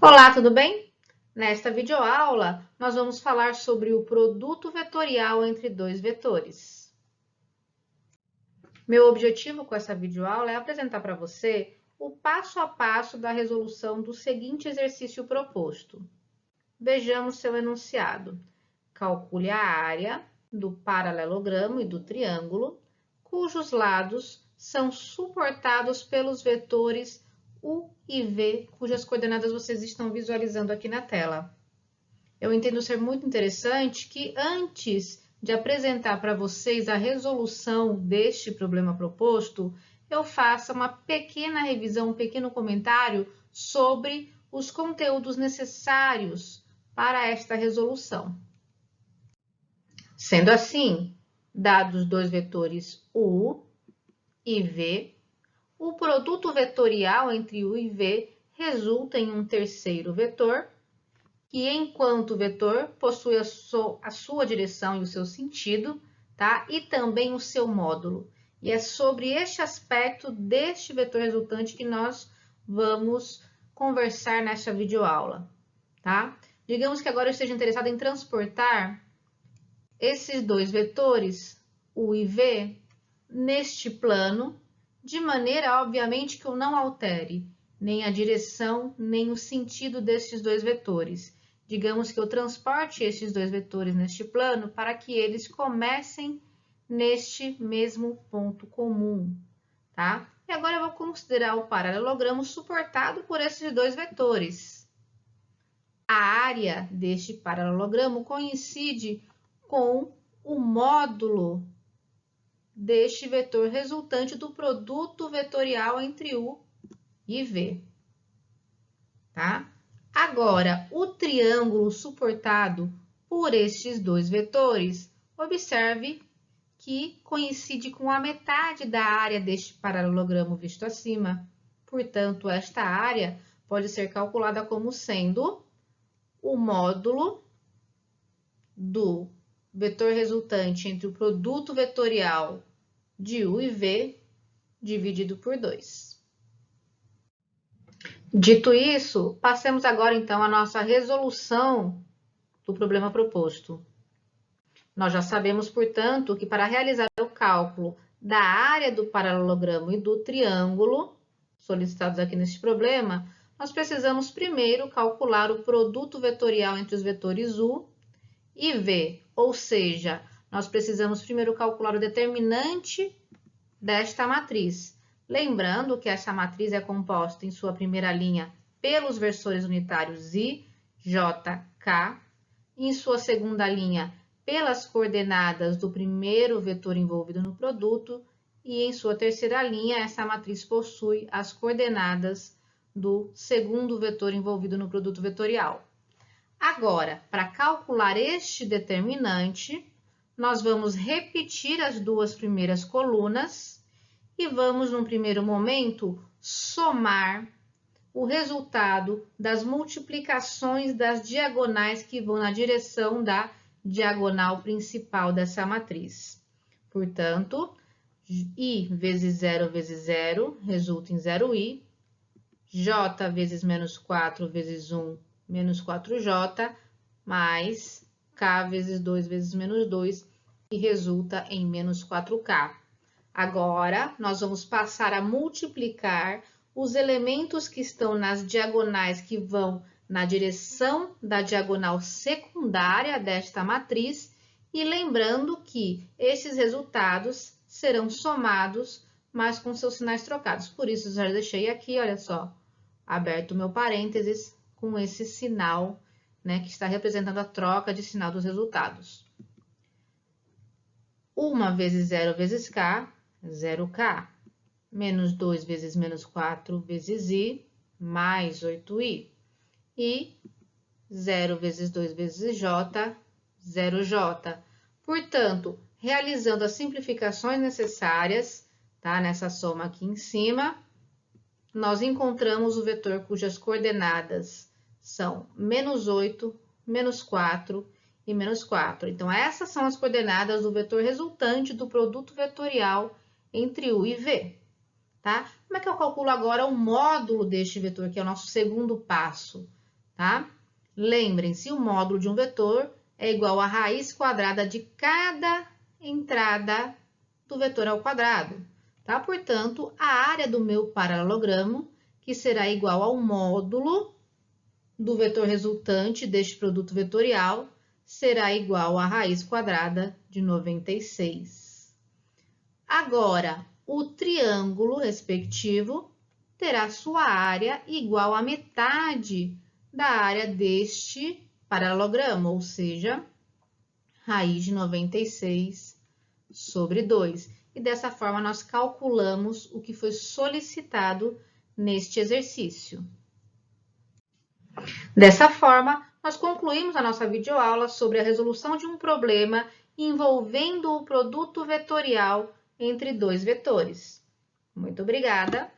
Olá, tudo bem? Nesta videoaula, nós vamos falar sobre o produto vetorial entre dois vetores. Meu objetivo com essa videoaula é apresentar para você o passo a passo da resolução do seguinte exercício proposto. Vejamos seu enunciado. Calcule a área do paralelogramo e do triângulo, cujos lados são suportados pelos vetores U e V, cujas coordenadas vocês estão visualizando aqui na tela. Eu entendo ser muito interessante que antes de apresentar para vocês a resolução deste problema proposto, eu faça uma pequena revisão, um pequeno comentário sobre os conteúdos necessários para esta resolução. Sendo assim, dados dois vetores U e V, o produto vetorial entre U e V resulta em um terceiro vetor, que enquanto vetor possui a sua direção e o seu sentido, tá? E também o seu módulo. E é sobre este aspecto deste vetor resultante que nós vamos conversar nesta videoaula, tá? Digamos que agora eu esteja interessado em transportar esses dois vetores, U e V, neste plano, de maneira, obviamente, que eu não altere nem a direção, nem o sentido desses dois vetores. Digamos que eu transporte esses dois vetores neste plano para que eles comecem neste mesmo ponto comum, tá? E agora eu vou considerar o paralelogramo suportado por esses dois vetores. A área deste paralelogramo coincide com o módulo deste vetor resultante do produto vetorial entre U e V, tá? Agora, o triângulo suportado por estes dois vetores, observe que coincide com a metade da área deste paralelogramo visto acima. Portanto, esta área pode ser calculada como sendo o módulo do vetor resultante entre o produto vetorial de U e V dividido por 2. Dito isso, passemos agora então à nossa resolução do problema proposto. Nós já sabemos, portanto, que para realizar o cálculo da área do paralelogramo e do triângulo, solicitados aqui neste problema, nós precisamos primeiro calcular o produto vetorial entre os vetores U e V, ou seja, nós precisamos primeiro calcular o determinante desta matriz. Lembrando que essa matriz é composta em sua primeira linha pelos versores unitários I, J, K, em sua segunda linha pelas coordenadas do primeiro vetor envolvido no produto e em sua terceira linha essa matriz possui as coordenadas do segundo vetor envolvido no produto vetorial. Agora, para calcular este determinante, nós vamos repetir as duas primeiras colunas e vamos, num primeiro momento, somar o resultado das multiplicações das diagonais que vão na direção da diagonal principal dessa matriz. Portanto, I vezes 0 resulta em 0i, J vezes menos 4 vezes 1, menos 4j, mais K vezes 2 vezes menos 2, que resulta em menos 4K. Agora, nós vamos passar a multiplicar os elementos que estão nas diagonais que vão na direção da diagonal secundária desta matriz e lembrando que esses resultados serão somados, mas com seus sinais trocados. Por isso, já deixei aqui, olha só, aberto o meu parênteses com esse sinal, né, que está representando a troca de sinal dos resultados. 1 vezes 0 vezes K, 0K. Menos 2 vezes menos 4 vezes I, mais 8I. E 0 vezes 2 vezes J, 0J. Portanto, realizando as simplificações necessárias, tá, nessa soma aqui em cima, nós encontramos o vetor cujas coordenadas são menos 8, menos 4 e menos 4. Então, essas são as coordenadas do vetor resultante do produto vetorial entre U e V. Tá? Como é que eu calculo agora o módulo deste vetor, que é o nosso segundo passo? tá? Lembrem-se, o módulo de um vetor é igual à raiz quadrada de cada entrada do vetor ao quadrado, tá? Portanto, a área do meu paralelogramo, que será igual ao módulo do vetor resultante deste produto vetorial, será igual à raiz quadrada de 96. Agora, o triângulo respectivo terá sua área igual à metade da área deste paralelogramo, ou seja, raiz de 96 sobre 2. E dessa forma, nós calculamos o que foi solicitado neste exercício. Dessa forma, nós concluímos a nossa videoaula sobre a resolução de um problema envolvendo o produto vetorial entre dois vetores. Muito obrigada!